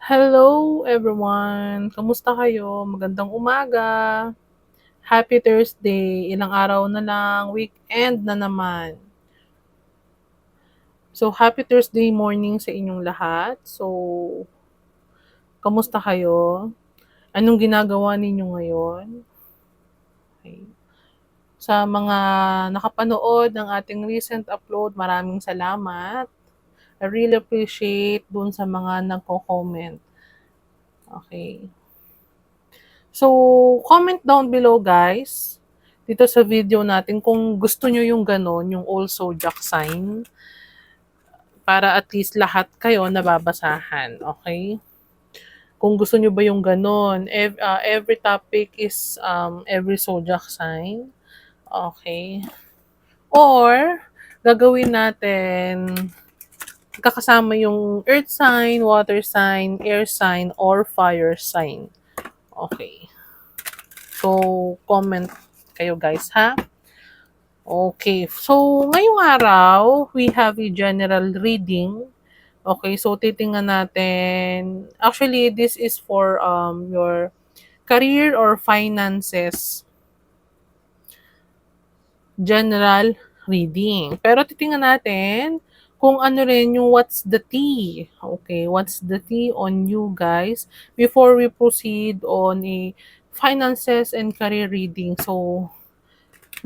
Hello everyone! Kamusta kayo? Magandang umaga! Happy Thursday! Ilang araw na lang, weekend na naman. So, happy Thursday morning sa inyong lahat. So, kamusta kayo? Anong ginagawa ninyo ngayon? Okay. Sa mga nakapanood ng ating recent upload, maraming salamat. I really appreciate dun sa mga nagko-comment. Okay. So, comment down below guys, dito sa video natin kung gusto nyo yung ganon, yung all zodiac sign, para at least lahat kayo nababasahan, okay? Kung gusto nyo ba yung ganon, every topic is every zodiac sign, okay? Or, gagawin natin, kakasama yung earth sign, water sign, air sign, or fire sign. Okay. So, comment kayo guys, ha? Okay. So, ngayong araw, we have a general reading. Okay, so titingnan natin. Actually, this is for your career or finances. General reading. Pero titingnan natin kung ano rin yung what's the tea. Okay, what's the tea on you guys before we proceed on a finances and career reading. So,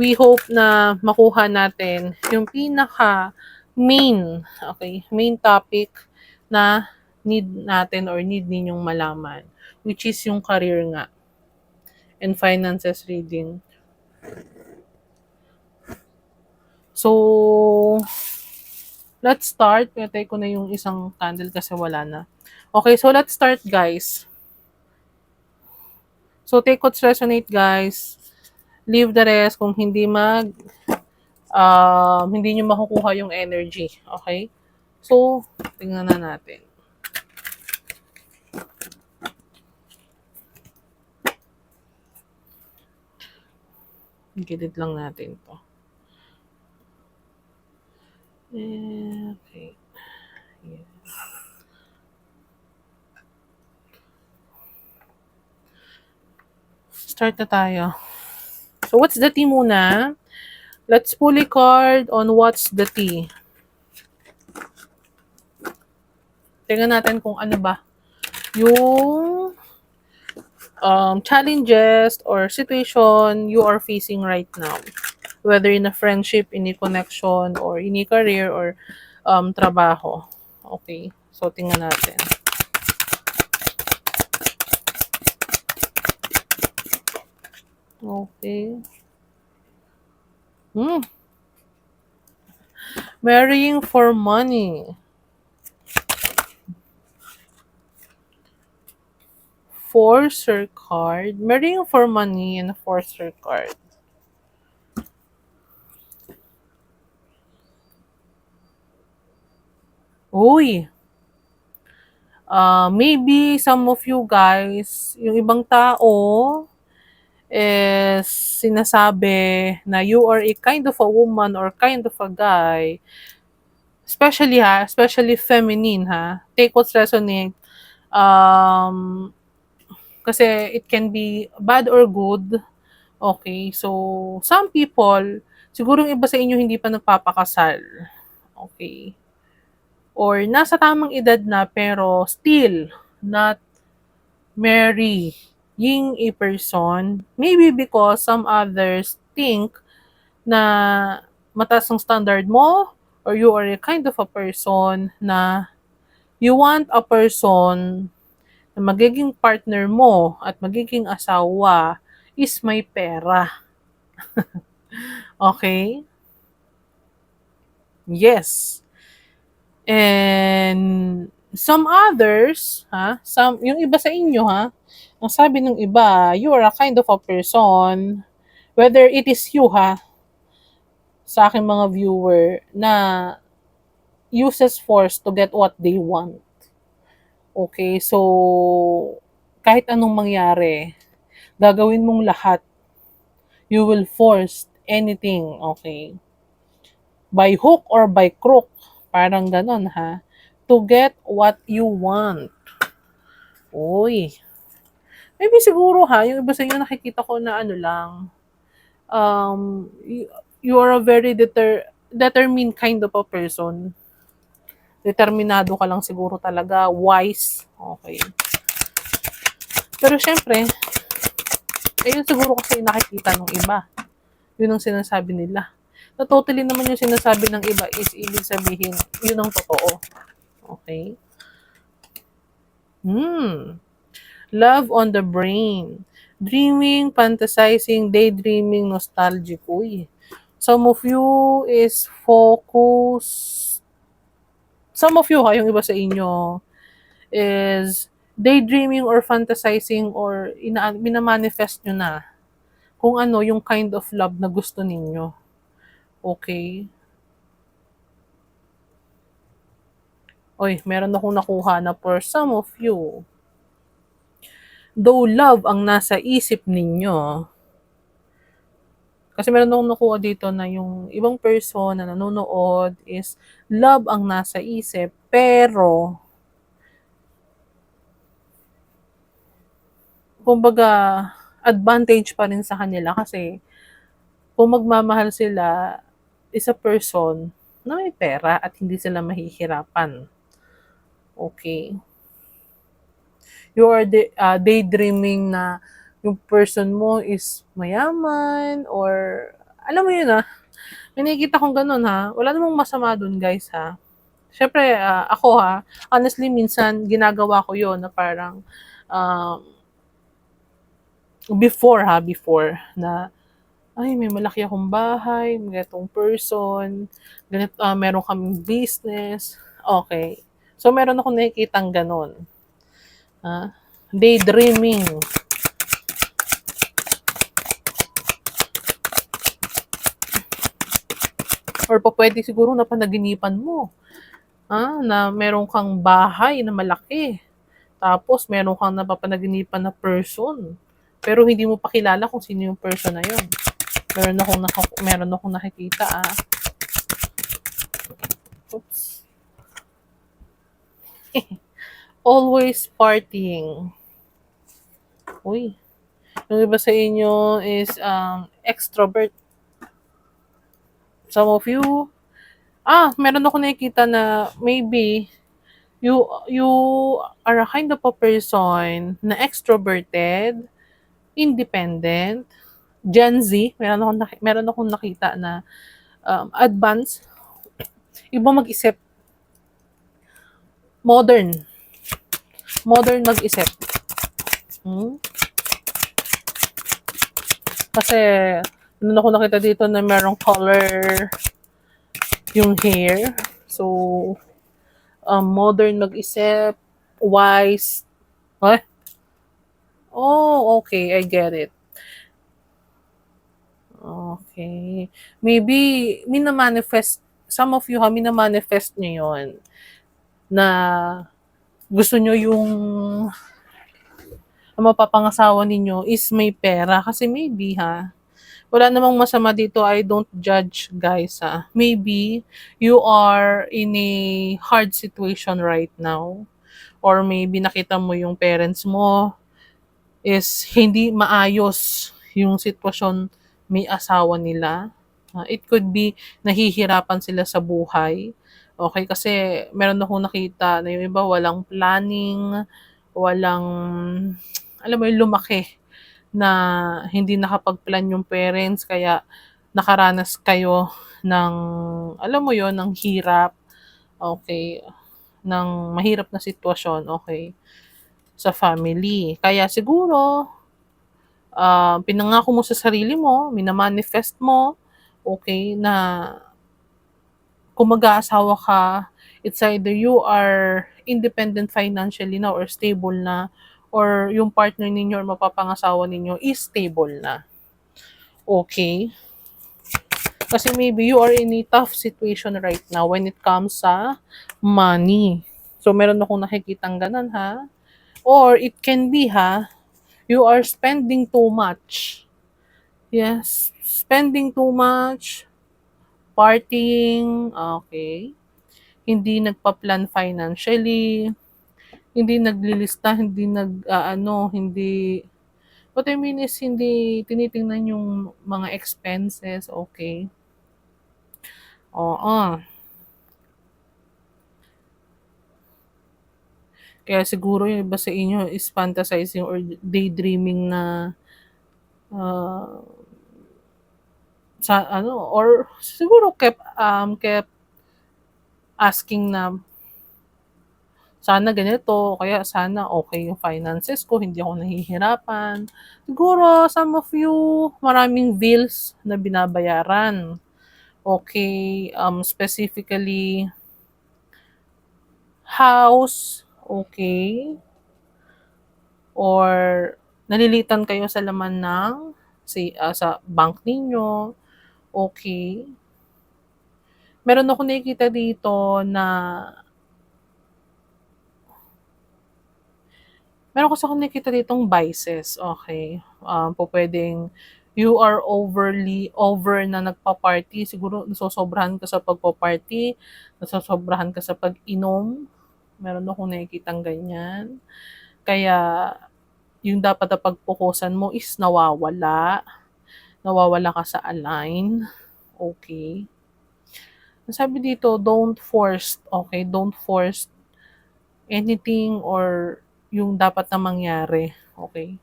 we hope na makuha natin yung pinaka main topic na need natin or need ninyong malaman, which is yung career nga and finances reading. So, let's start. Patay ko na yung isang candle kasi wala na. Okay, so let's start guys. So, take what's resonate guys. Leave the rest kung hindi nyo makukuha yung energy. Okay? So, tingnan na natin. Gilid lang natin to. Okay. Yeah. Start na tayo. So, what's the tea muna? Let's pull a card on what's the tea. Tingnan natin kung ano ba yung challenges or situation you are facing right now. Whether in a friendship, in a connection, or in a career, or trabaho. Okay. So, tingnan natin. Okay. Marrying for money. Forcer card. Marrying for money and a forcer card. Uy. Maybe some of you guys, yung ibang tao, is sinasabi na you are a kind of a woman or kind of a guy, especially feminine take what's resonate, kasi it can be bad or good, okay, so some people, siguro yung iba sa inyo hindi pa nagpapakasal, okay, or nasa tamang edad na pero still not marrying a person, maybe because some others think na mataas ang standard mo or you are a kind of a person na you want a person na magiging partner mo at magiging asawa is may pera. Okay? Yes. And some others, yung iba sa inyo, ang sabi ng iba, you are a kind of a person, whether it is you, sa aking mga viewer, na uses force to get what they want. Okay, so, kahit anong mangyari, gagawin mong lahat. You will force anything, okay? By hook or by crook, parang ganon, to get what you want. Uy, maybe siguro ha, yung iba sa inyo nakikita ko na ano lang, you are a very determined kind of a person. Determinado ka lang siguro talaga, wise. Okay. Pero syempre, ayun siguro kasi nakikita ng iba. Yun ang sinasabi nila. Na totally naman yung sinasabi ng iba is ibig sabihin, yun ang totoo. Okay? Love on the brain. Dreaming, fantasizing, daydreaming, nostalgic. Uy. Some of you is focus. Some of you, ha, yung iba sa inyo, is daydreaming or fantasizing or minamanifest nyo na kung ano yung kind of love na gusto ninyo. Okay? Oy, meron akong nakuha na for some of you. Though love ang nasa isip ninyo, kasi meron akong nakuha dito na yung ibang person na nanonood is love ang nasa isip, pero kumbaga advantage pa rin sa kanila kasi kung magmamahal sila is a person na may pera at hindi sila mahihirapan. Okay. You are daydreaming na yung person mo is mayaman or alam mo yun may nakikita kong ganun wala namang masama dun guys Siyempre ako honestly minsan ginagawa ko yon na parang um, before na ay may malaki akong bahay, may ganitong person, meron kaming business, okay. So meron akong nakikitang ganun. Daydreaming. Or pa pwede siguro na panaginipan mo. Na meron kang bahay na malaki. Tapos meron kang napapanaginipan na person. Pero hindi mo pa kilala kung sino yung person na yun. Meron akong nakikita Oops. Always partying. Uy. Yung iba sa inyo is extrovert. Some of you, meron ako nakikita na maybe you are a kind of a person na extroverted, independent, Gen Z, meron akong nakita na advanced, iba mag-isip, modern mag-isip. Kasi nung ako nakita dito na merong color yung hair. So, modern mag-isip, wise. Oh, okay, I get it. Okay. Maybe, some of you minamanifest nyo yun na gusto nyo yung mapapangasawa ninyo is may pera. Kasi maybe wala namang masama dito. I don't judge guys Maybe you are in a hard situation right now. Or maybe nakita mo yung parents mo is hindi maayos yung sitwasyon may asawa nila. It could be nahihirapan sila sa buhay. Okay, kasi meron akong nakita na yung iba walang planning, walang, alam mo yung lumaki na hindi nakapag-plan yung parents kaya nakaranas kayo ng, alam mo yon ng hirap, okay, ng mahirap na sitwasyon, okay, sa family. Kaya siguro, pinangako mo sa sarili mo, minamanifest mo, okay, na kung mag-aasawa ka, it's either you are independent financially na or stable na, or yung partner ninyo or mapapangasawa ninyo is stable na. Okay? Kasi maybe you are in a tough situation right now when it comes sa money. So, meron akong nakikitang ganun Or it can be you are spending too much. Yes, spending too much, partying, okay. Hindi nagpa-plan financially, hindi naglilista, hindi hindi what I mean is hindi tinitingnan yung mga expenses, okey. Oo, kaya siguro yung iba sa inyo is fantasizing or daydreaming na, ah, sa ano or siguro kept asking na sana ganito o kaya sana okey yung finances ko, hindi ako nahihirapan. Siguro some of you maraming bills na binabayaran. Okey, specifically house, okey, or nalilitan kayo sa laman ng sa bank ninyo, okey. Meron akong nakikita dito na meron kasi akong nakikita ditong vices, okey. Pupuwedeng you are over na nagpa-party, siguro nasosobrahan ka sa pagpa-party, nasosobrahan ka sa pag-inom, meron akong nakikitang ganyan. Kaya yung dapat na pagpokusan mo is nawawala, nawawala ka sa align, okey. Sabi dito don't force, okey, don't force anything or yung dapat na mangyari, okey.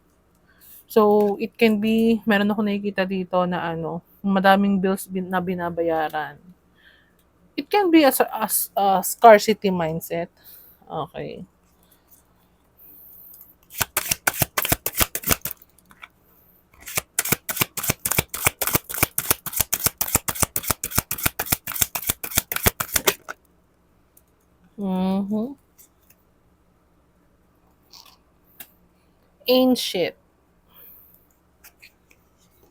So, it can be meron akong nakikita dito na madaming bills na binabayaran. It can be as a scarcity mindset, okey. Mhm. Ain't shit,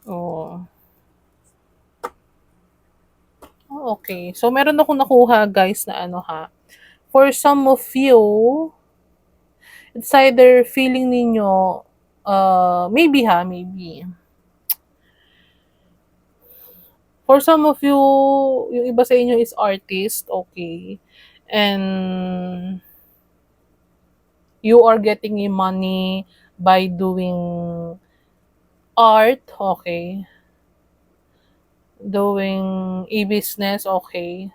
oo. Oh, okey. So, meron akong nakuha guys na for some of you, it's either feeling ninyo, maybe maybe. For some of you, yung iba sa inyo is artist, okey, and you are getting a money by doing art, okey, doing a business, okey.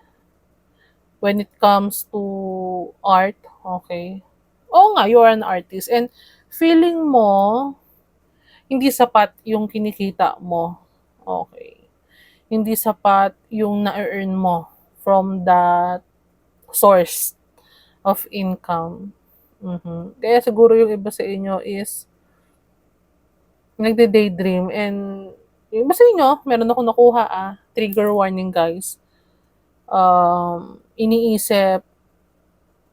When it comes to art, okey. Oo nga, you are an artist and feeling mo hindi sapat yung kinikita mo, okey. Hindi sapat yung na-e-earn mo from that source of income, Kaya siguro yung iba sa inyo is nagde-daydream and yung iba sa inyo meron akong nakuha, trigger warning guys, iniisip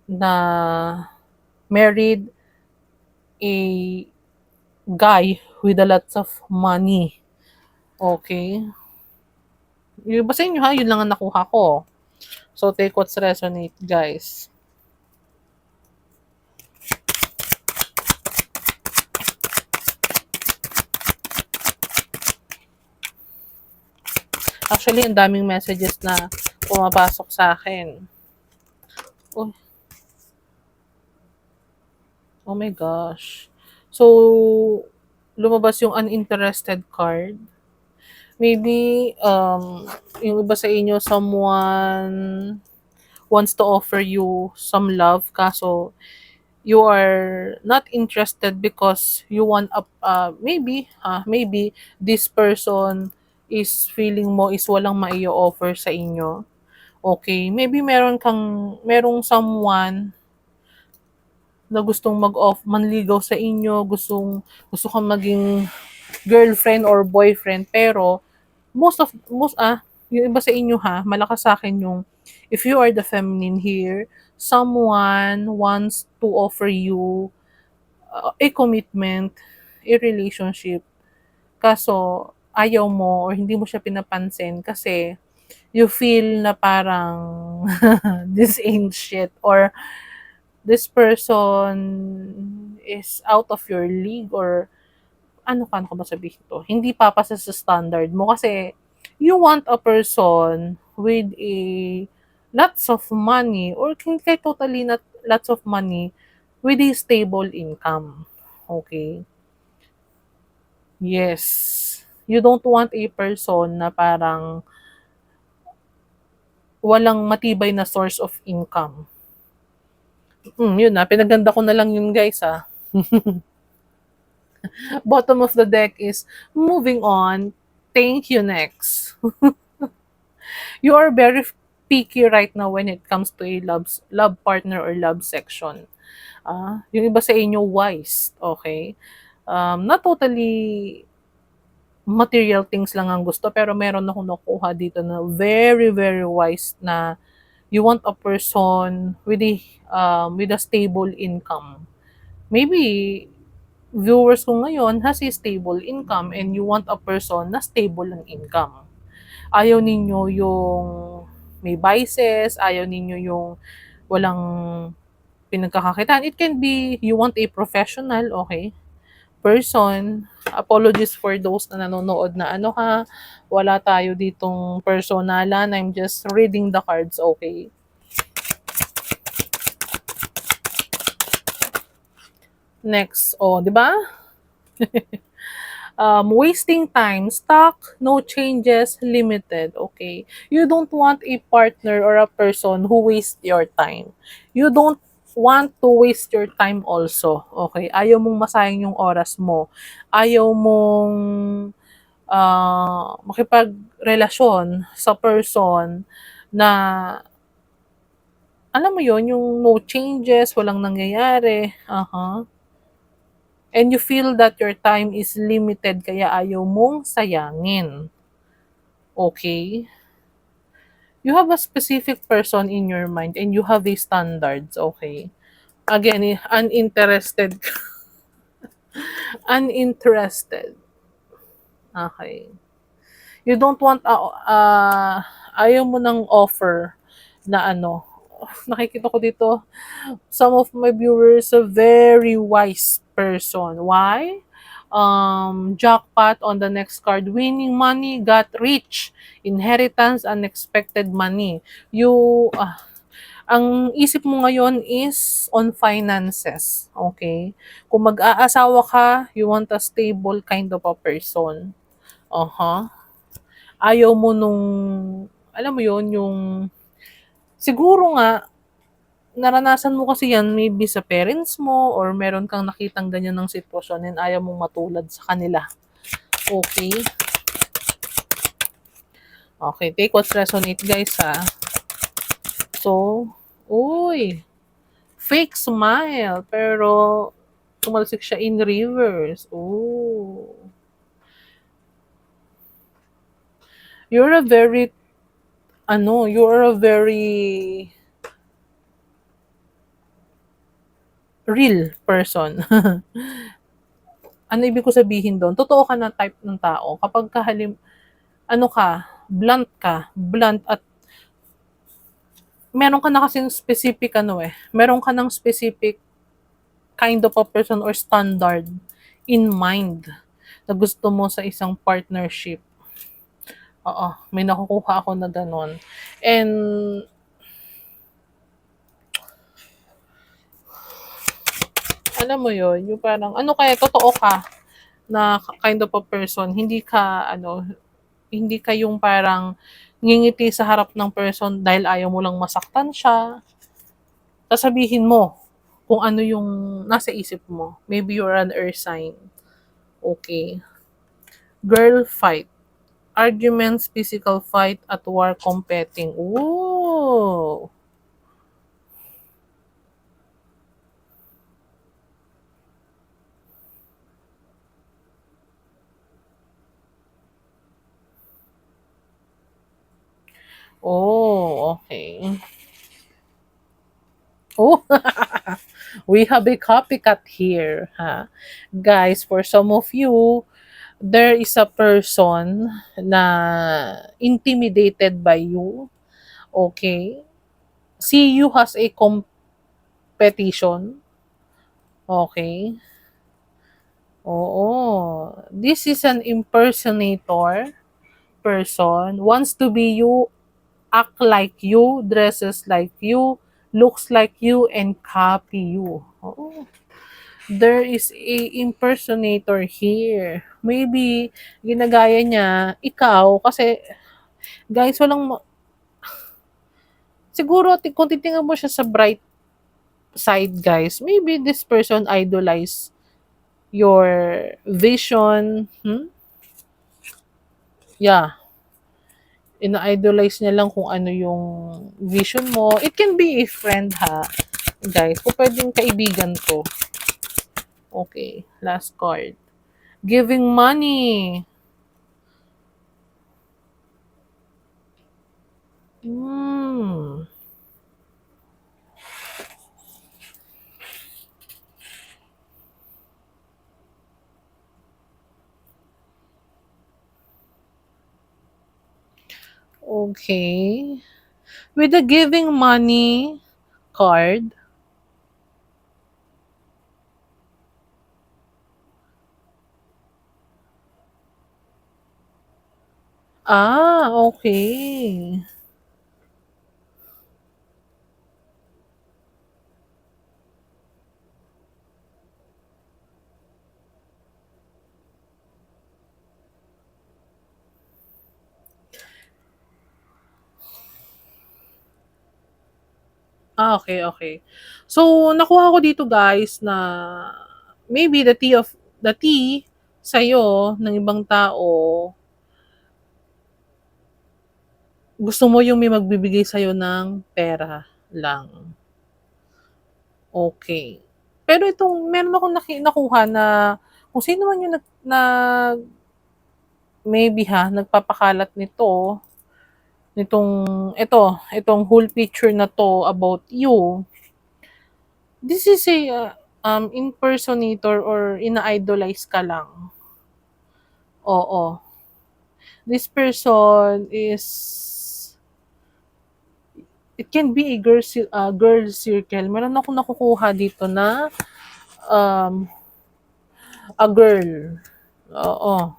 na married a guy with a lots of money, okey? Yung iba sa inyo yun lang ang nakuha ko. So, take what's resonate guys. Actually, ang daming messages na pumapasok sa'kin. Oh, oh my gosh. So, lumabas yung uninterested card. Maybe, yung iba sa inyo, someone wants to offer you some love kaso you are not interested because you want maybe this person is feeling mo is walang mai-o-offer sa inyo. Okay, maybe merong someone na gustong manligaw sa inyo, gusto kang maging girlfriend or boyfriend pero yung iba sa inyo malakas sa'kin yung if you are the feminine here, someone wants to offer you, a commitment, a relationship, kaso ayaw mo or hindi mo siya pinapansin kasi you feel na parang this ain't shit or this person is out of your league or paano ko ba sabihin 'to, hindi papasa sa standard mo kasi you want a person with a lots of money or kahit totally not lots of money with a stable income. Okay? Yes. You don't want a person na parang walang matibay na source of income. Yun na, pinaganda ko na lang yun guys ah. Bottom of the deck is moving on. Thank you, next. You are very picky right now when it comes to a love partner or love section. Yung iba sa inyo wise, okay? Not totally material things lang ang gusto, pero meron akong nakuha dito na very, very wise na you want a person with a stable income. Maybe viewers ko ngayon has a stable income and you want a person na stable ang income. Ayaw ninyo yung may biases, ayaw ninyo yung walang pinagkakakitaan. It can be you want a professional, okay, person. Apologies for those na nanonood na ano ha, wala tayo ditong personalan. I'm just reading the cards, okay? Next, di ba? Wasting time, stuck, no changes, limited, okay? You don't want a partner or a person who wastes your time. You don't want to waste your time also, okay? Ayaw mong masayang yung oras mo. Ayaw mong makipagrelasyon sa person na alam mo yon yung no changes, walang nangyayari. And you feel that your time is limited kaya ayaw mong sayangin. Okay? You have a specific person in your mind and you have a standards, okay? Again, uninterested. Uninterested. Okay. You don't want, ayaw mo ng offer na ano. Nakikita ko dito, some of my viewers a very wise person. Why? Jackpot on the next card. Winning money, got rich. Inheritance, unexpected money. Ang isip mo ngayon is on finances. Okay? Kung mag-aasawa ka, you want a stable kind of a person. Ayaw mo nung, alam mo yon yung, siguro nga, naranasan mo kasi yan maybe sa parents mo or meron kang nakitang ganyan ng sitwasyon and ayaw mong matulad sa kanila. Okay? Okay, take what's resonate guys ha. So, fake smile pero tumalsik siya in reverse. You're a very real person. Ano ibig ko sabihin doon? Totoo ka na type ng tao. Kapag blunt at meron ka na kasing specific meron ka ng specific kind of a person or standard in mind na gusto mo sa isang partnership. May nakukuha ako na ganon. And alam mo yon yung parang, totoo ka na kind of a person, hindi ka yung parang ngingiti sa harap ng person dahil ayaw mo lang masaktan siya. Sasabihin mo kung ano yung nasa isip mo. Maybe you're an earth sign. Okay. Girl fight. Arguments, physical fight, at war competing. Ooh. Okay. We have a copycat here, ha? Guys, for some of you, there is a person na intimidated by you. Okay? See you as a competition. Okay? This is an impersonator person. Wants to be you, act like you, dresses like you, looks like you and copy you. Oh, there is a impersonator here. Maybe ginagaya niya ikaw kasi guys siguro kung titingnan mo siya sa bright side guys, maybe this person idolize your vision. Yeah, ina-idolize niya lang kung ano yung vision mo. It can be a friend ha, guys. Kung pwedeng kaibigan to. Okay, last card. Giving money. Hmm. Okay. With the giving money card. Ah, okay. Ah, okay, okay. So, nakuha ko dito guys na maybe the tea sa'yo ng ibang tao, gusto mo yung may magbibigay sa'yo ng pera lang. Okay. Pero itong meron akong nakuha na kung sino man yung maybe ha, nagpapakalat itong whole picture na to about you. This is a impersonator or ina-idolize ka lang. Oo. This person is it can be a girl circle. Meron akong nakukuha dito na um, a girl. Oo.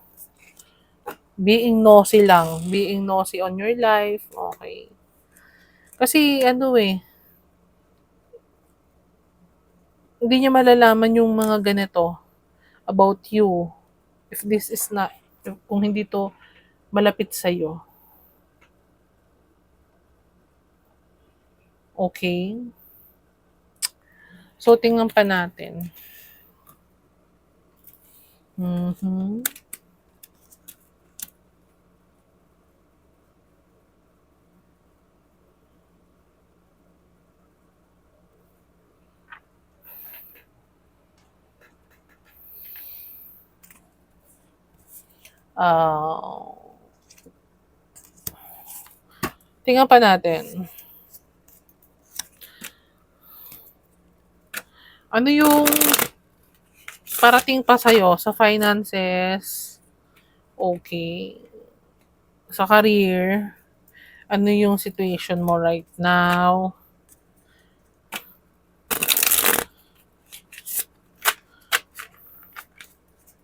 Being nosy lang. Being nosy on your life. Okay. Kasi ano hindi niya malalaman yung mga ganito about you if this is not, kung hindi to malapit sa'yo. Okay? So, tingnan pa natin. Mhm. Ah, tingnan pa natin. Ano yung parating pa sa'yo sa finances? Okay. Sa career? Ano yung situation mo right now?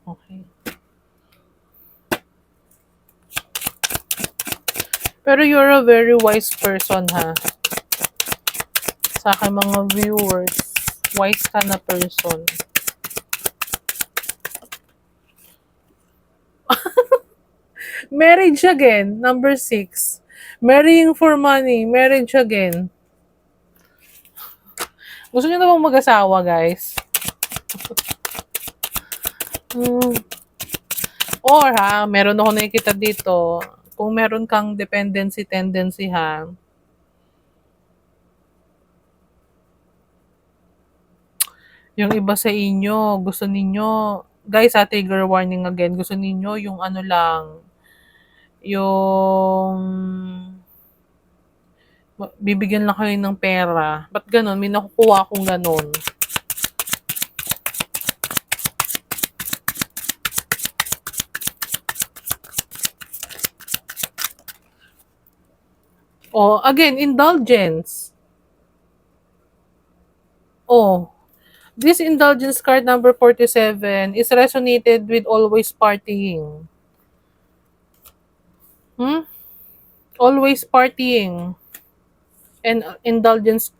Okay. Pero you're a very wise person ha. Sa akin mga viewers, wise ka na person. Marriage again, number 6. Marrying for money, marriage again. Gusto niyo na bang mag-asawa, guys? Hmm. Or ha, meron ako nakikita dito, kung meron kang dependency tendency ha, yung iba sa inyo, gusto ninyo, guys ha, trigger warning again, gusto ninyo yung ano lang, yung bibigyan lang kayo ng pera. Ba't ganun? May nakukuha akong ganun. Oh, again, indulgence. Oh, this indulgence card number 47 is resonated with always partying. Always partying. And indulgence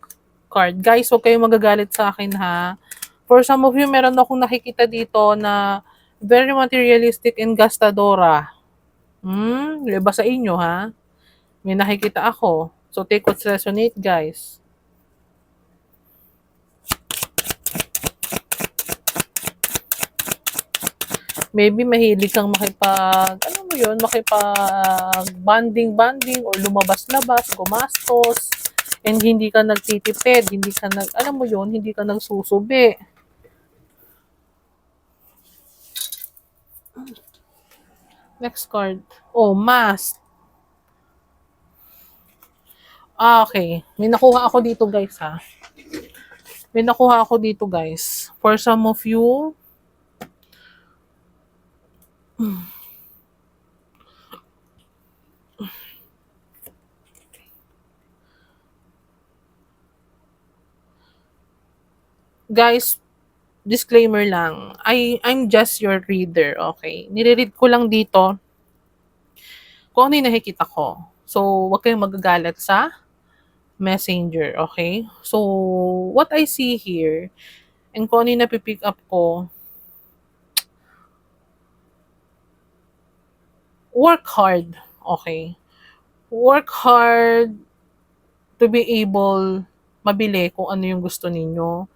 card. Guys, huwag kayong magagalit sa akin ha. For some of you, meron akong nakikita dito na very materialistic and gastadora. Iba sa inyo ha. May nakikita ako. So take what's resonate, guys. Maybe mahilig kang makipag-banding or lumabas-labas, gumastos, and hindi ka nagtitipid, hindi ka nagsusubi. Next card. Oh, mask. Okay. May nakuha ako dito, guys, ha. For some of you, guys, disclaimer lang. I'm just your reader, okay? Nire-read ko lang dito kung ano yung nakikita ko. So, wag kayong magagalit sa messenger, okay? So, what I see here, and kung ano yung napipick up ko, work hard, okay? Work hard to be able mabili kung ano yung gusto ninyo.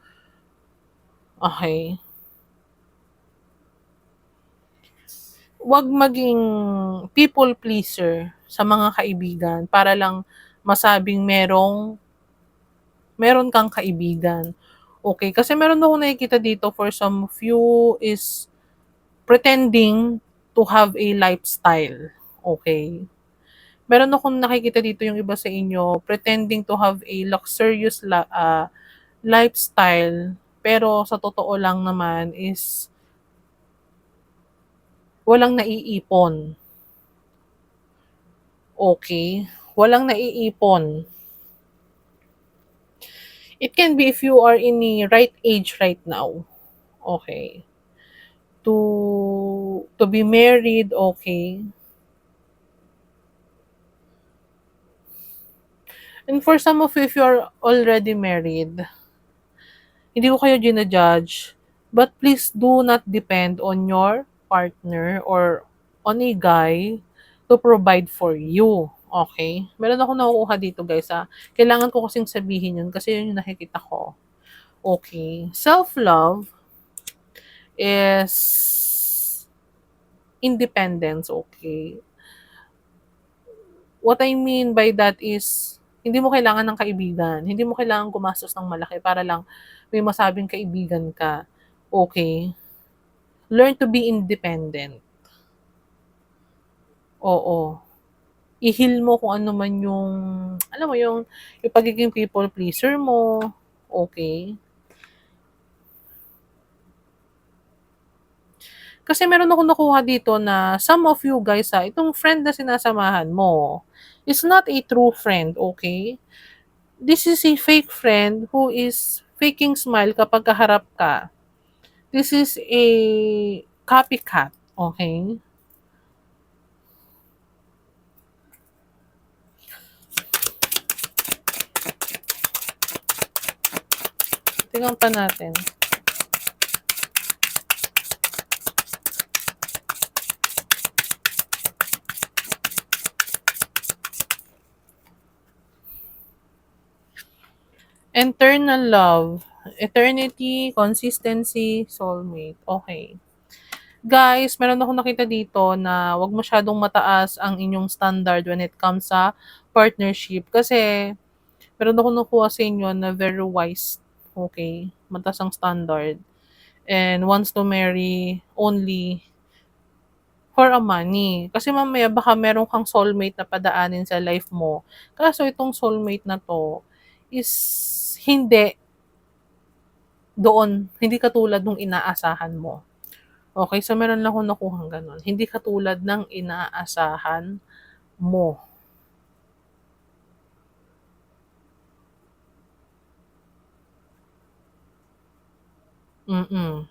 Okay? Wag maging people pleaser sa mga kaibigan para lang masabing meron kang kaibigan. Okay? Kasi meron akong nakikita dito for some of you is pretending to have a lifestyle. Okay? Meron akong nakikita dito yung iba sa inyo pretending to have a luxurious lifestyle, pero sa totoo lang naman is walang naiipon. Okay? Walang naiipon. It can be if you are in the right age right now. Okay? To be married, okay? And for some of you, if you are already married, hindi ko kayo ginajudge, but please do not depend on your partner or on a guy to provide for you. Okay? Meron ako nakukuha dito, guys, ha. Kailangan ko kasing sabihin yun kasi yun yung nakikita ko. Okay. Self-love is independence, okay? What I mean by that is, hindi mo kailangan ng kaibigan. Hindi mo kailangan gumastos ng malaki para lang may masabing kaibigan ka. Okay? Learn to be independent. Oo. I-heal mo kung ano man yung, alam mo yung pagiging people pleaser mo. Okay? Kasi meron ako nakuha dito na some of you guys itong friend na sinasamahan mo is not a true friend, okay? This is a fake friend who is faking smile kapag kaharap ka. This is a copycat, okay? Tingnan pa natin. Eternal love, eternity, consistency, soulmate. Okay. Guys, meron akong nakita dito na wag masyadong mataas ang inyong standard when it comes sa partnership. Kasi, meron akong nakuha sa inyo na very wise. Okay. Mataas ang standard. And wants to marry only for a money. Kasi mamaya baka meron kang soulmate na padaanin sa life mo. Kaso itong soulmate na to is hindi hindi katulad nung inaasahan mo. Okay, so meron lang akong nakuhang gano'n. Hindi katulad ng inaasahan mo. Mm.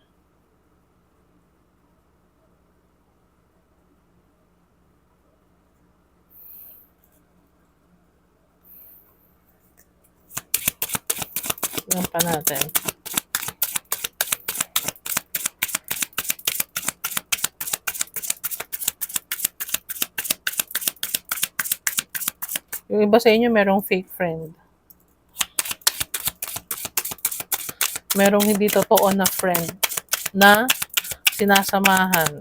Tingnan pa natin. Yung iba sa inyo merong fake friend. Merong hindi totoo na friend na sinasamahan.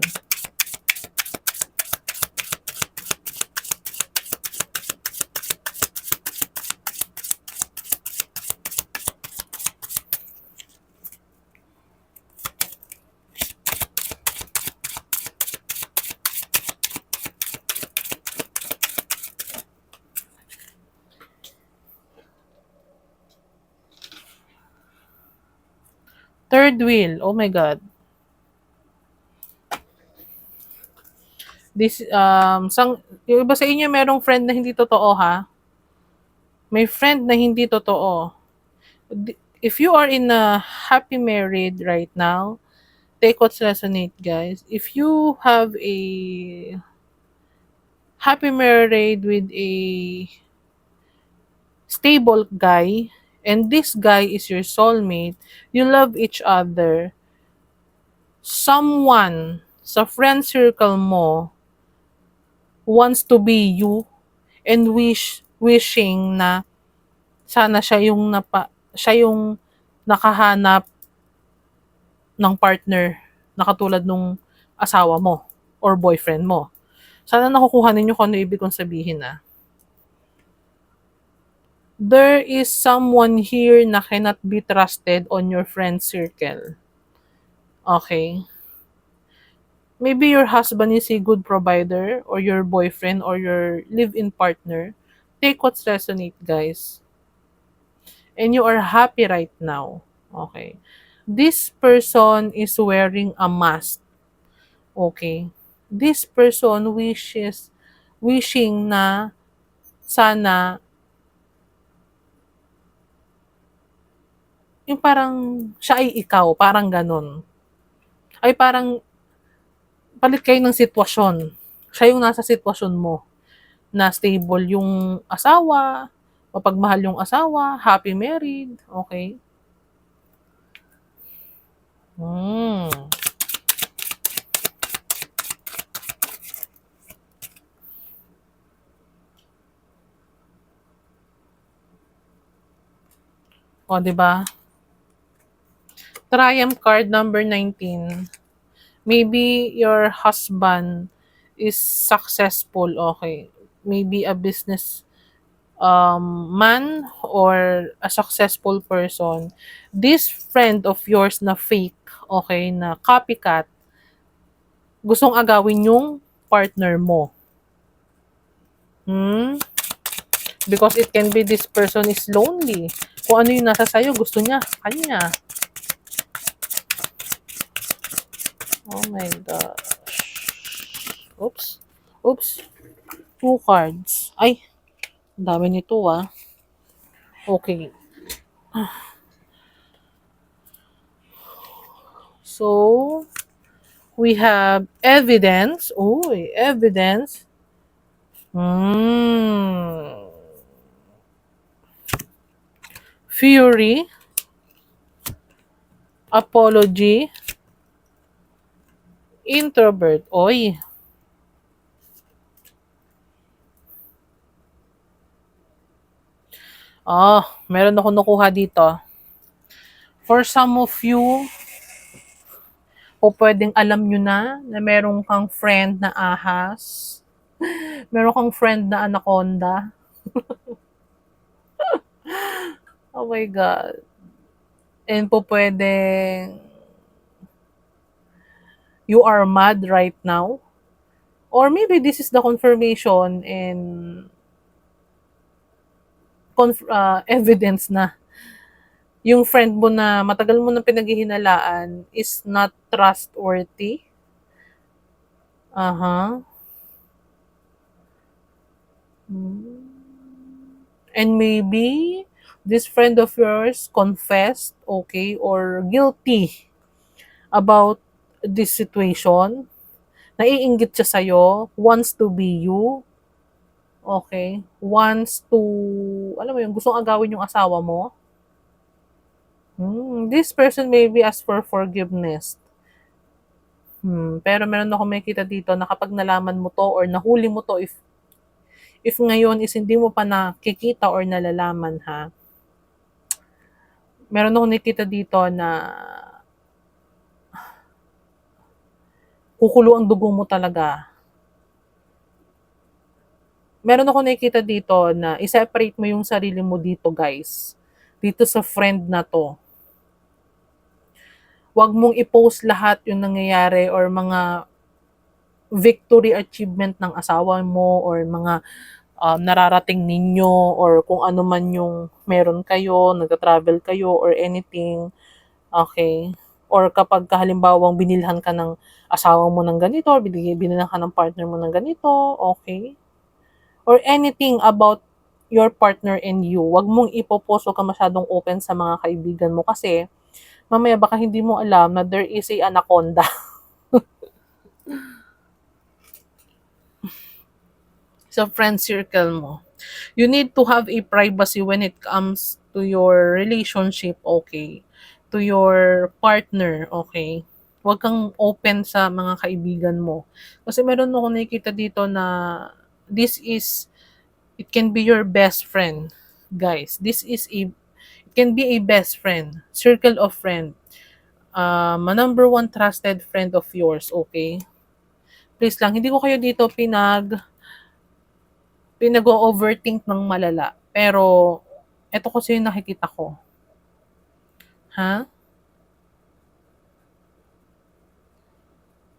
Third wheel. Oh my God. Yung iba sa inyo merong friend na hindi totoo ha. May friend na hindi totoo. If you are in a happy married right now, take what's resonate, guys. If you have a happy married with a stable guy, and this guy is your soulmate, you love each other, someone sa friend circle mo wants to be you and wishing na sana siya yung nakahanap ng partner na katulad nung asawa mo or boyfriend mo. Sana nakukuha ninyo kung ano ibig kong sabihin na. There is someone here na cannot be trusted on your friend circle. Okay? Maybe your husband is a good provider or your boyfriend or your live-in partner. Take what's resonate, guys. And you are happy right now. Okay? This person is wearing a mask. Okay? This person wishing na sana yung parang siya ay ikaw, parang ganun. Ay parang palit kayo ng sitwasyon. Siya yung nasa sitwasyon mo na stable yung asawa, mapagmahal yung asawa, happy married, okay? Hmm. O, di ba? Triumph card number 19. Maybe your husband is successful, okay? Maybe a business man or a successful person. This friend of yours na fake, okay, na copycat, gustong agawin yung partner mo. Because it can be this person is lonely. Kung ano yung nasa sayo, gusto niya, kanya. Oh my gosh. Oops. Oops. 2 cards. Ay, ang dami nito ah. Okay. So, we have evidence. Uy, evidence. Fury. Apology. Introvert. Oy. Meron ako nakuha dito. For some of you, o pwedeng alam nyo na meron kang friend na ahas. Meron kang friend na anaconda. Oh my God. And po pwedeng you are mad right now. Or maybe this is the confirmation and evidence na yung friend mo na matagal mo na pinaghihinalaan is not trustworthy. And maybe this friend of yours confessed, okay, or guilty about this situation. Naiinggit siya sa'yo, wants to be you, okay, wants to, alam mo yun, gustong agawin yung asawa mo. This person maybe ask for forgiveness. Pero meron ako makikita dito na kapag nalaman mo 'to or nahuli mo 'to, if ngayon is hindi mo pa nakikita or nalalaman ha, meron akong nakikita dito na kukulo ang dugo mo talaga. Meron akong nakikita dito na i-separate mo yung sarili mo dito guys, dito sa friend na 'to. Huwag mong i-post lahat yung nangyayari or mga victory achievement ng asawa mo or mga nararating ninyo or kung ano man yung meron kayo, nagta-travel kayo or anything, okay? Or kapag halimbawang binilhan ka ng asawa mo ng ganito or binilhan ka ng partner mo ng ganito, okay? Or anything about your partner and you, wag mong ipopost, wag ka masyadong open sa mga kaibigan mo kasi mamaya baka hindi mo alam na there is a anaconda sa friend circle mo. You need to have a privacy when it comes to your relationship, okay? To your partner, okay? Huwag kang open sa mga kaibigan mo. Kasi meron ako nakikita dito na this is, it can be your best friend, guys. It can be a best friend, circle of friend, a number one trusted friend of yours, okay? Please lang, hindi ko kayo dito pinag-overthink ng malala. Pero, eto kasi yung nakikita ko. Ha?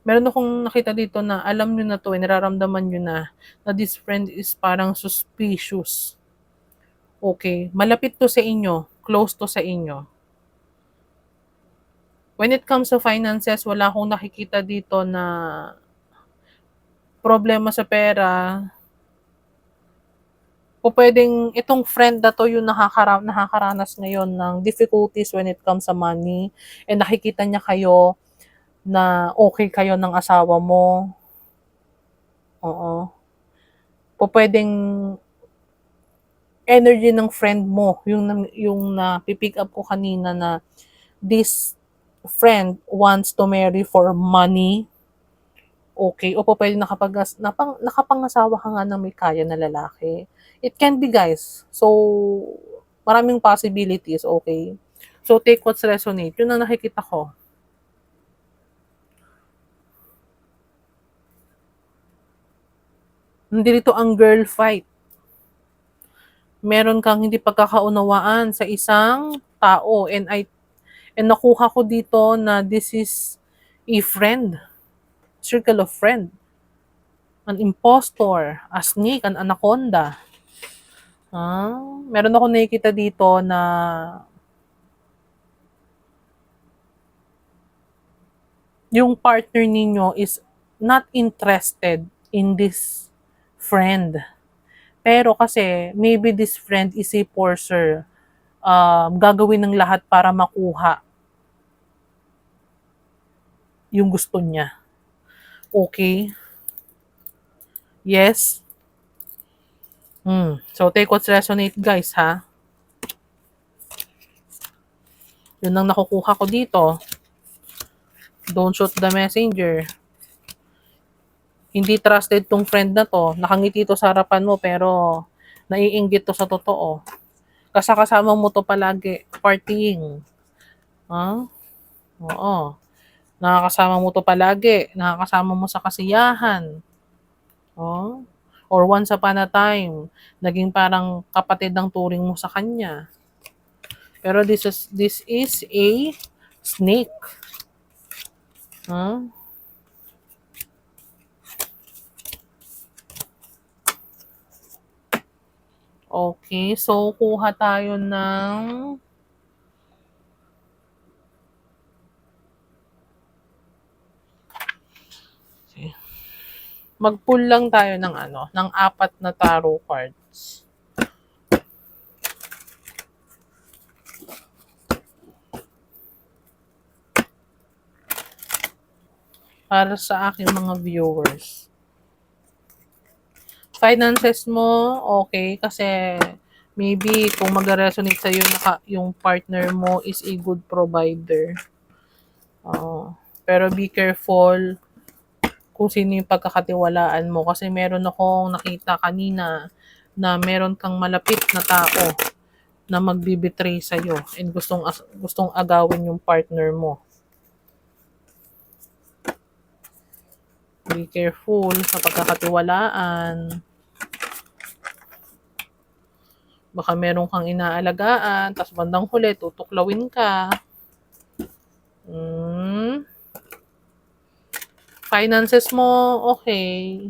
Meron akong nakita dito na alam nyo na to, nararamdaman nyo na this friend is parang suspicious. Okay, malapit to sa inyo, close to sa inyo. When it comes to finances, wala akong nakikita dito na problema sa pera. O pwedeng itong friend na to yung nakakaranas ngayon ng difficulties when it comes sa money and nakikita niya kayo na okay kayo ng asawa mo. Oo. O pwedeng energy ng friend mo, yung na pick up ko kanina na this friend wants to marry for money. Okay, o po pwede nakapangasawa ka nga ng may kaya na lalaki. It can be guys. So, maraming possibilities, okay? So, take what's resonate. Yun ang nakikita ko. Nandito ang girl fight. Meron kang hindi pagkakaunawaan sa isang tao and nakuha ko dito na this is a friend, circle of friend, an impostor, a snake, an anaconda. Meron ako nakikita dito na yung partner ninyo is not interested in this friend. Pero kasi maybe this friend is a forcer. Gagawin ng lahat para makuha yung gusto niya. Okay? Yes? So, take what's resonate guys, ha? Yun ang nakukuha ko dito. Don't shoot the messenger. Hindi trusted tong friend na to. Nakangiti to sa harapan mo pero naiinggit to sa totoo. Kasama mo to palagi. Partying. Oo. Nakakasama mo to palagi. Nakakasama mo sa kasiyahan. Oh. Or once upon a time, naging parang kapatid ng turing mo sa kanya. Pero this is a snake. Okay, so kuha tayo ng mag-pull lang tayo ng ng 4 na tarot cards. Para sa aking mga viewers. Finances mo, okay, kasi Maybe kung mag-resonate sa'yo yung partner mo is a good provider. Pero be careful kung sino yung pagkakatiwalaan mo kasi meron akong nakita kanina na meron kang malapit na tao na magbibetray sa'yo and gustong agawin yung partner mo. Be careful sa pagkakatiwalaan. Baka meron kang inaalagaan, tapos bandang huli, tutuklawin ka. Finances mo, okay.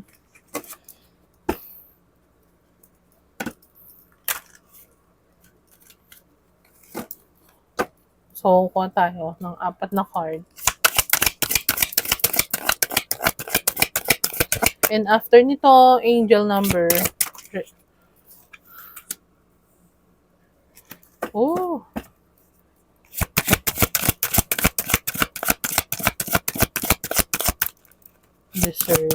So, kuha tayo ng 4 na card. And after nito, angel number. Oh. Discern.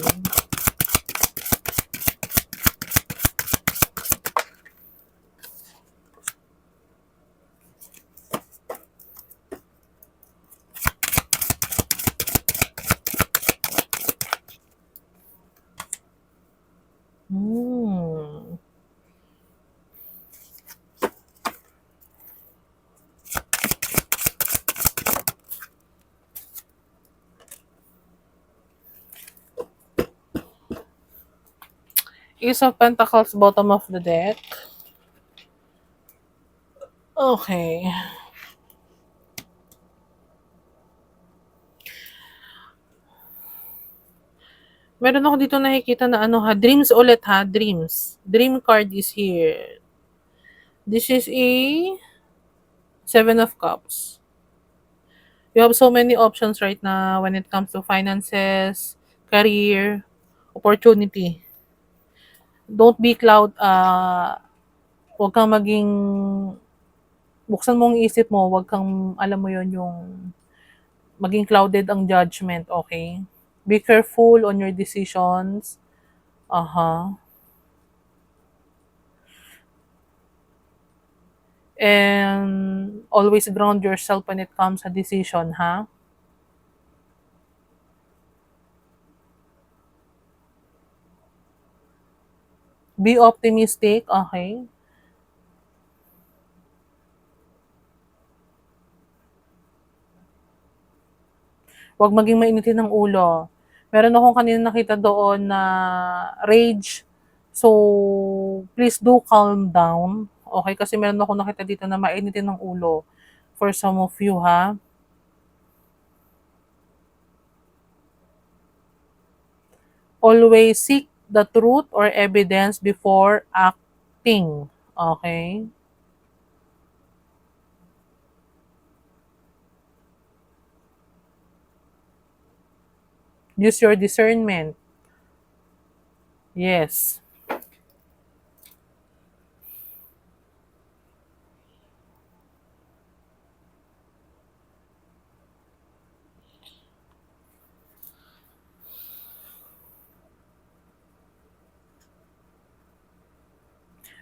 Ace of Pentacles, bottom of the deck. Okay. Meron ako dito nakikita na dreams ulit ha, dreams. Dream card is here. This is a 7 of Cups. You have so many options right now when it comes to finances, career, opportunity. Don't be huwag kang buksan mo ang isip mo, huwag kang, alam mo yon yung maging clouded ang judgment, okay? Be careful on your decisions. And always ground yourself when it comes to decision, ha? Be optimistic, okay? Huwag maging mainitin ng ulo. Meron akong kanina nakita doon na rage. So, please do calm down. Okay? Kasi meron akong nakita dito na mainitin ng ulo for some of you, ha? Always seek the truth or evidence before acting. Okay? Use your discernment. Yes.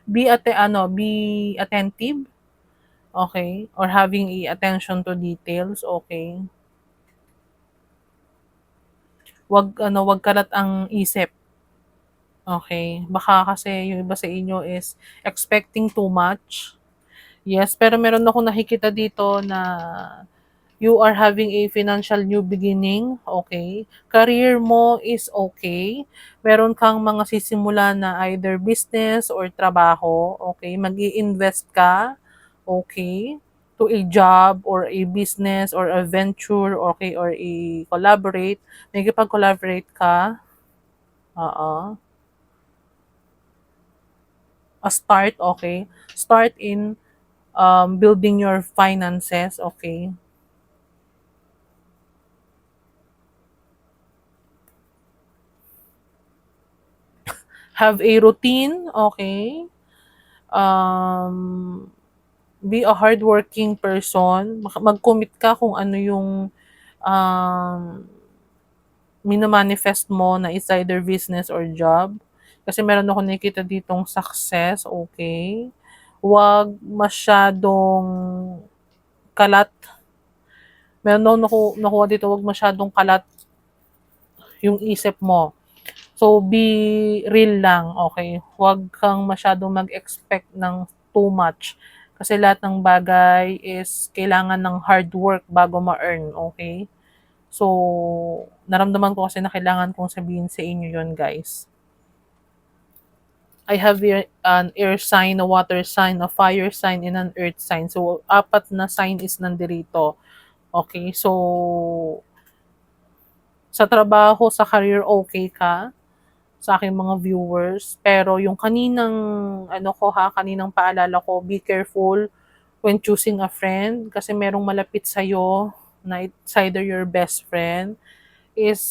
Be attentive, okay? Or having attention to details, okay? Wag kalat ang isip. Okay? Baka kasi yung iba sa inyo is expecting too much. Yes, pero meron akong nakikita dito na you are having a financial new beginning, okay? Career mo is okay. Meron kang mga sisimula na either business or trabaho, okay? Mag-i-invest ka, okay? To a job or a business or a venture, okay? Or collaborate. Nakikipag-collaborate ka. A start, okay? Start in building your finances, okay? Have a routine, okay? Be a hardworking person. Mag-commit ka kung ano yung um, minamanifest mo na is either business or job. Kasi meron ako nakikita ditong success, okay? Huwag masyadong kalat. Meron akong nakuha dito, huwag masyadong kalat yung isip mo. So, be real lang, okay? Huwag kang masyadong mag-expect ng too much. Kasi lahat ng bagay is kailangan ng hard work bago ma-earn, okay? So, naramdaman ko kasi na kailangan kong sabihin sa inyo yon, guys. I have here an air sign, a water sign, a fire sign, and an earth sign. So, apat na sign is nandirito. Okay? So, sa trabaho, sa career, okay ka sa aking mga viewers. Pero yung kaninang, kaninang paalala ko, be careful when choosing a friend kasi merong malapit sa'yo na it's either your best friend is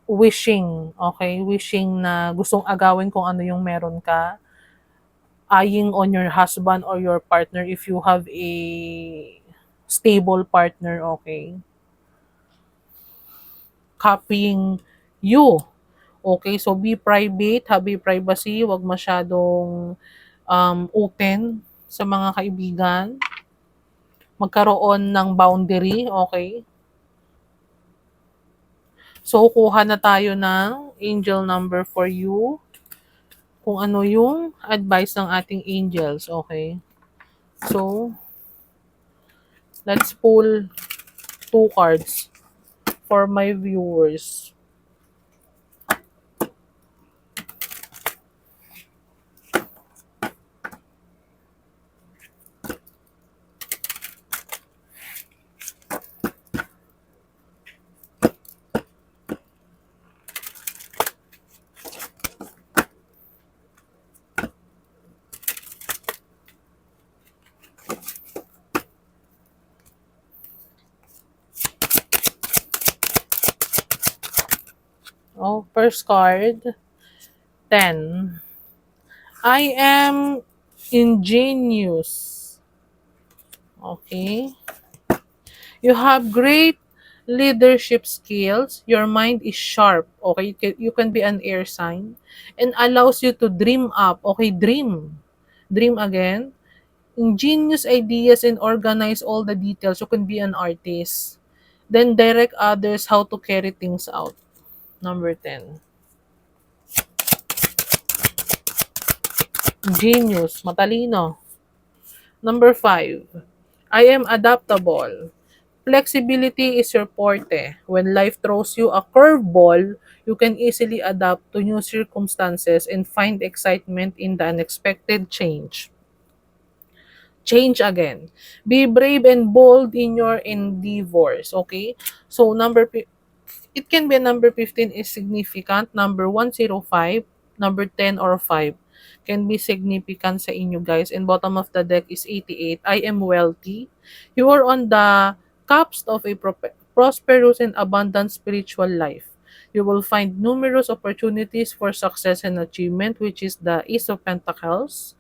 wishing, okay? Wishing na gustong agawin kung ano yung meron ka, eyeing on your husband or your partner if you have a stable partner, okay? Copying you. Okay, so be private, have a privacy, wag masyadong open sa mga kaibigan. Magkaroon ng boundary, okay? So, kuha na tayo ng angel number for you. Kung ano yung advice ng ating angels, okay? So, let's pull 2 cards for my viewers. Oh, first card, 10. I am ingenious. Okay. You have great leadership skills. Your mind is sharp. Okay. You can be an air sign and allows you to dream up. Okay. Dream. Dream again. Ingenious ideas and organize all the details. You can be an artist. Then direct others how to carry things out. Number 10. Genius. Matalino. Number 5. I am adaptable. Flexibility is your forte. When life throws you a curveball, you can easily adapt to new circumstances and find excitement in the unexpected change. Change again. Be brave and bold in your endeavors. Okay? So, it can be a number 15 is significant. Number 105, number 10 or 5 can be significant sa inyo, guys. And bottom of the deck is 88. I am wealthy. You are on the cusp of a prosperous and abundant spiritual life. You will find numerous opportunities for success and achievement, which is the Ace of Pentacles.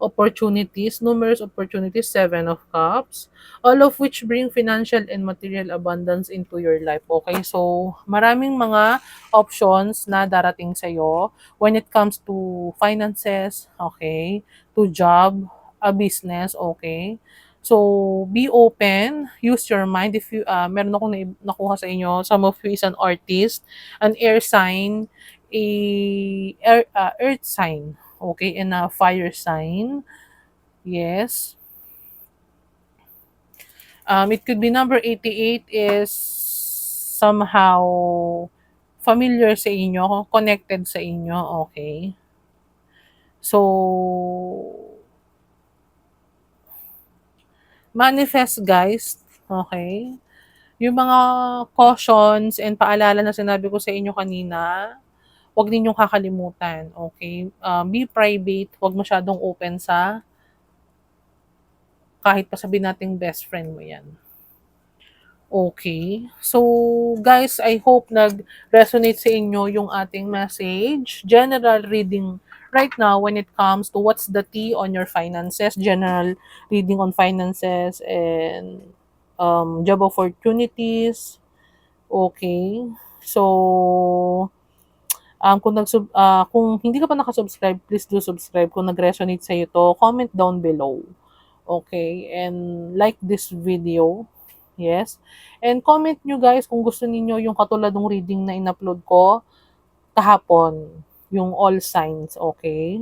Numerous opportunities, 7 of Cups, all of which bring financial and material abundance into your life. Okay, so maraming mga options na darating sa'yo when it comes to finances, okay, to job, a business, okay. So, be open, use your mind. If you, meron akong nakuha sa inyo, some of you is an artist, an air sign, earth sign, okay, and a fire sign. Yes. It could be number 88 is somehow familiar sa inyo, connected sa inyo, okay? So, manifest guys, okay? Yung mga cautions and paalala na sinabi ko sa inyo kanina, huwag ninyong kakalimutan, okay? Be private, huwag masyadong open sa kahit pa sabihin nating best friend mo yan. Okay. So, guys, I hope nag-resonate sa inyo yung ating message. General reading right now when it comes to what's the tea on your finances. General reading on finances and job opportunities. Okay. So, Kung hindi ka pa nakasubscribe, please do subscribe. Kung nag-resonate sa'yo 'to, comment down below. Okay, and like this video. Yes. And comment nyo guys kung gusto niyo yung katulad ng reading na in-upload ko kahapon, yung all signs, okay?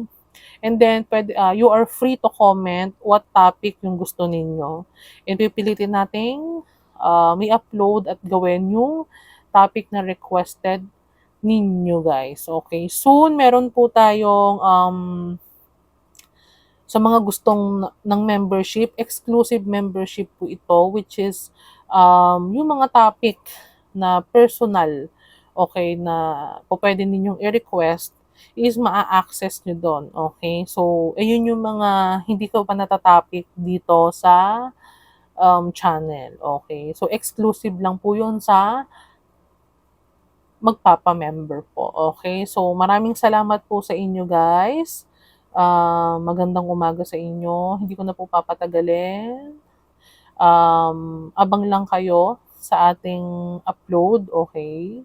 And then you are free to comment what topic yung gusto ninyo. And pipilitin nating may upload at gawin yung topic na requested ninyo guys. Okay? Soon meron po tayong sa mga gustong ng membership, exclusive membership po ito, which is yung mga topic na personal, okay, na po pwede ninyong i-request is maa-access nyo doon, okay? So, ayun yung mga hindi ko pa natatopic dito sa channel, okay? So, exclusive lang po yun sa magpapa-member po, okay? So, maraming salamat po sa inyo guys. Magandang umaga sa inyo. Hindi ko na po papatagalin. Abang lang kayo sa ating upload, okay?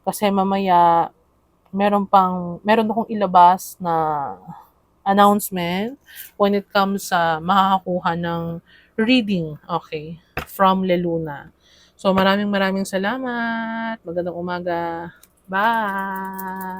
Kasi mamaya meron akong ilabas na announcement when it comes sa makakakuha ng reading, okay, from Leluna. So maraming salamat. Magandang umaga. Bye!